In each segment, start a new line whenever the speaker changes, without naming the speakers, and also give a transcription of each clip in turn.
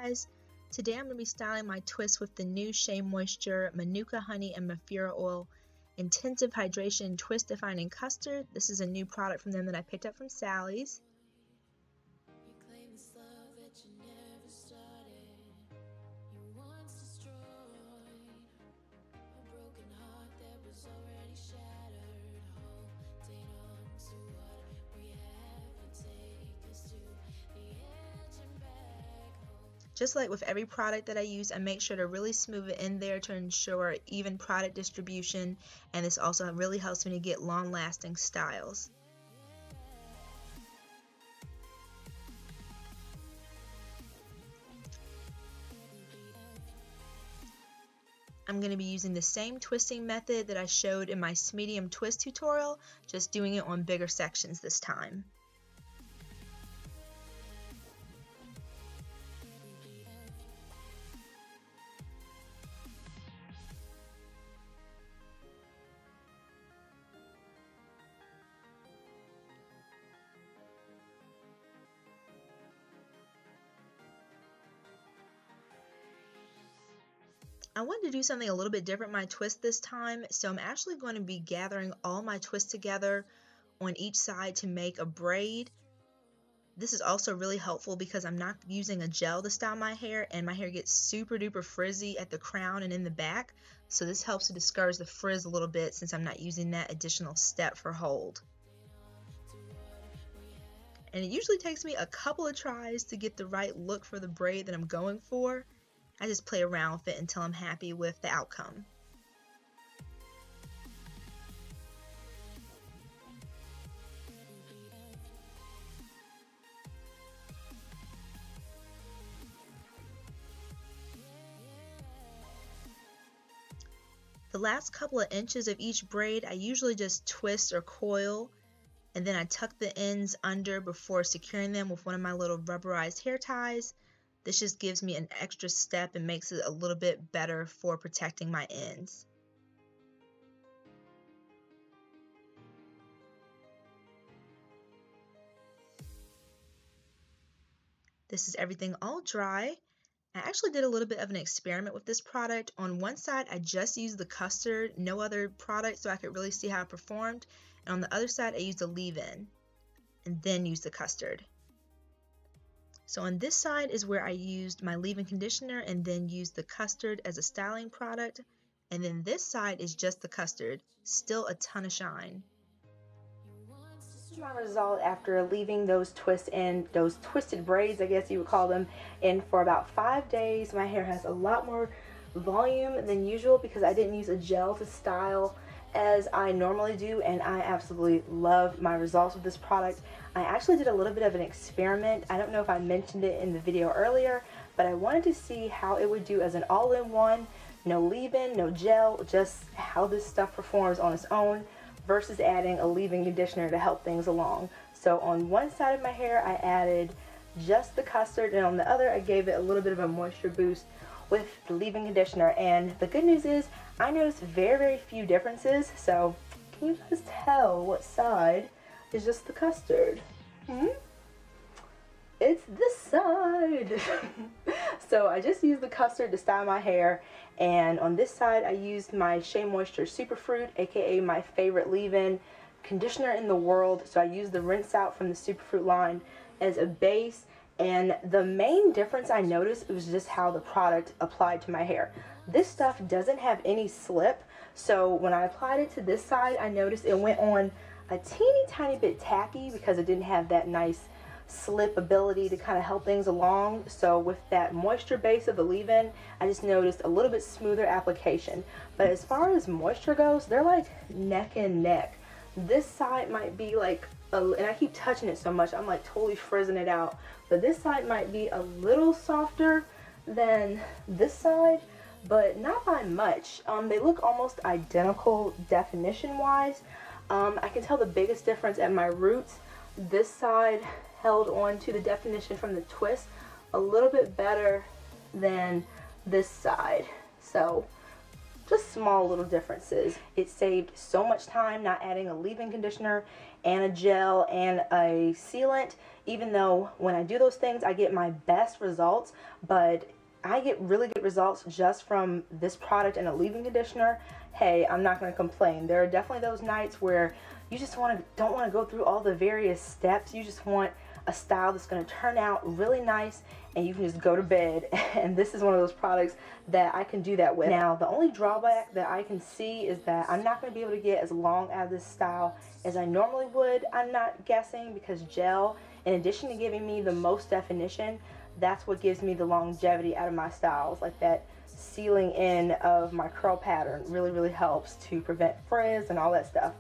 guys. Today I'm going to be styling my twist with the new Shea Moisture Manuka Honey and Nucifera Oil Intensive Hydration Twist Defining Custard. This is a new product from them that I picked up from Sally's. Just like with every product that I use, I make sure to really smooth it in there to ensure even product distribution, and this also really helps me to get long-lasting styles. I'm going to be using the same twisting method that I showed in my medium twist tutorial, just doing it on bigger sections this time. I wanted to do something a little bit different with my twist this time, so I'm actually going to be gathering all my twists together on each side to make a braid. This is also really helpful because I'm not using a gel to style my hair, and my hair gets super duper frizzy at the crown and in the back, so this helps to discourage the frizz a little bit since I'm not using that additional step for hold. And it usually takes me a couple of tries to get the right look for the braid that I'm going for. I just play around with it until I'm happy with the outcome. The last couple of inches of each braid I usually just twist or coil, and then I tuck the ends under before securing them with one of my little rubberized hair ties. This just gives me an extra step and makes it a little bit better for protecting my ends. This is everything all dry. I actually did a little bit of an experiment with this product. On one side, I just used the custard, no other product, so I could really see how it performed. And on the other side, I used a leave-in and then used the custard. So on this side is where I used my leave-in conditioner and then used the custard as a styling product. And then this side is just the custard. Still a ton of shine. This is my result after leaving those twists in, those twisted braids, I guess you would call them, in for about 5 days. My hair has a lot more volume than usual because I didn't use a gel to style as I normally do, and I absolutely love my results with this product. I actually did a little bit of an experiment. I don't know if I mentioned it in the video earlier, but I wanted to see how it would do as an all-in-one, no leave-in, no gel, just how this stuff performs on its own versus adding a leave-in conditioner to help things along. So on one side of my hair I added just the custard, and on the other I gave it a little bit of a moisture boost with the leave-in conditioner. And the good news is I noticed very few differences. So can you guys tell what side is just the custard? It's this side. So I just used the custard to style my hair, and on this side I used my Shea Moisture Superfruit, aka my favorite leave-in conditioner in the world. So I used the rinse out from the Superfruit line as a base, and the main difference I noticed was just how the product applied to my hair. This stuff doesn't have any slip, so when I applied it to this side I noticed it went on a teeny tiny bit tacky because it didn't have that nice slip ability to kind of help things along. So with that moisture base of the leave-in, I just noticed a little bit smoother application. But as far as moisture goes, they're like neck and neck. This side might be like and I keep touching it so much I'm like totally frizzing it out, but this side might be a little softer than this side, but not by much. They look almost identical definition wise. I can tell the biggest difference at my roots. This side held on to the definition from the twist a little bit better than this side. So
just small little differences. It saved so much time not adding a leave-in conditioner and a gel and a sealant, even though when I do those things I get my best results, but I get really good results just from this product and a leave-in conditioner. Hey, I'm not going to complain. There are definitely those nights where you just don't want to go through all the various steps. You just want a style that's going to turn out really nice and you can just go to bed. And this is one of those products that I can do that with. Now, the only drawback that I can see is that I'm not going to be able to get as long out of this style as I normally would. I'm not guessing, because gel, in addition to giving me the most definition, that's what gives me the longevity out of my styles. Like that sealing in of my curl pattern really helps to prevent frizz and all that stuff.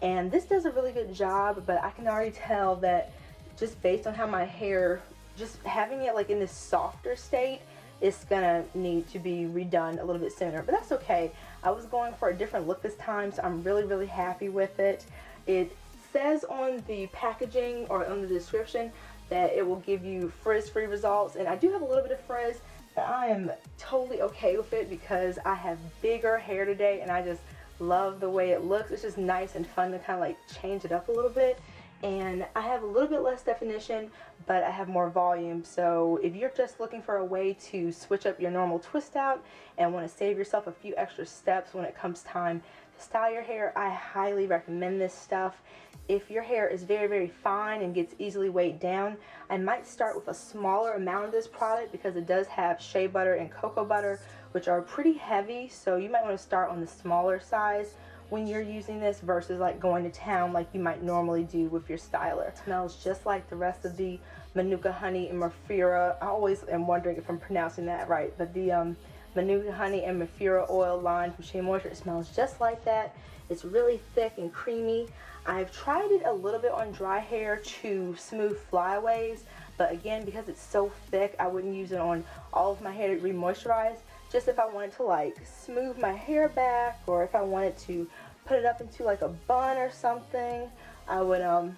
And this does a really good job, but I can already tell that just based on how my hair, just having it like in this softer state, it's gonna need to be redone a little bit sooner, but that's okay. I was going for a different look this time, so I'm really happy with it. It says on the packaging or on the description that it will give you frizz-free results, and I do have a little bit of frizz, but I am totally okay with it because I have bigger hair today and I just love the way it looks. It's just nice and fun to kind of like change it up a little bit. And I have a little bit less definition, but I have more volume. So if you're just looking for a way to switch up your normal twist out and want to save yourself a few extra steps when it comes time to style your hair, I highly recommend this stuff. If your hair is very fine and gets easily weighed down, I might start with a smaller amount of this product because it does have shea butter and cocoa butter, which are pretty heavy, so you might want to start on the smaller size when you're using this versus like going to town like you might normally do with your styler. It smells just like the rest of the Manuka honey and Mafira. I always am wondering if I'm pronouncing that right, but the Manuka honey and Mafira oil line from Shea Moisture, it smells just like that. It's really thick and creamy. I've tried it a little bit on dry hair to smooth flyaways, but again, because it's so thick, I wouldn't use it on all of my hair to re-moisturize. Just if I wanted to like smooth my hair back, or if I wanted to put it up into like a bun or something, I would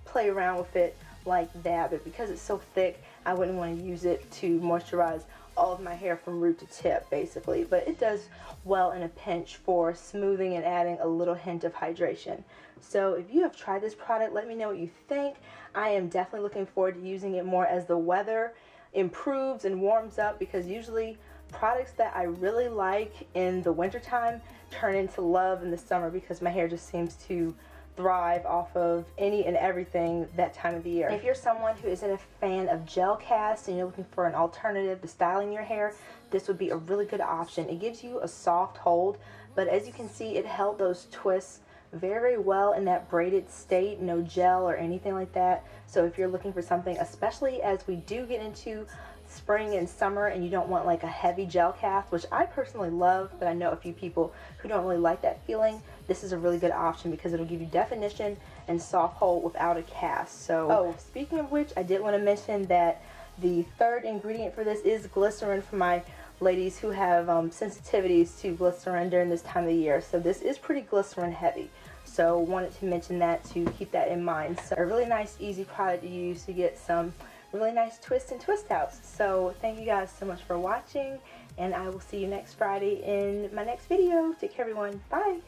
play around with it like that. But because it's so thick, I wouldn't want to use it to moisturize all of my hair from root to tip basically, but it does well in a pinch for smoothing and adding a little hint of hydration. So if you have tried this product, let me know what you think. I am definitely looking forward to using it more as the weather improves and warms up, because usually products that I really like in the wintertime turn into love in the summer because my hair just seems to thrive off of any and everything that time of the year. If you're someone who isn't a fan of gel cast and you're looking for an alternative to styling your hair, this would be a really good option. It gives you a soft hold, but as you can see, it held those twists very well in that braided state, no gel or anything like that. So if you're looking for something, especially as we do get into spring and summer and you don't want like a heavy gel cast, which I personally love, but I know a few people who don't really like that feeling, this is a really good option because it'll give you definition and soft hold without a cast. So, speaking of which, I did want to mention that the third ingredient for this is glycerin for my ladies who have sensitivities to glycerin during this time of the year. So this is pretty glycerin heavy. So wanted to mention that to keep that in mind. So a really nice, easy product to use to get some really nice twists and twist outs. So thank you guys so much for watching, and I will see you next Friday in my next video. Take care everyone. Bye.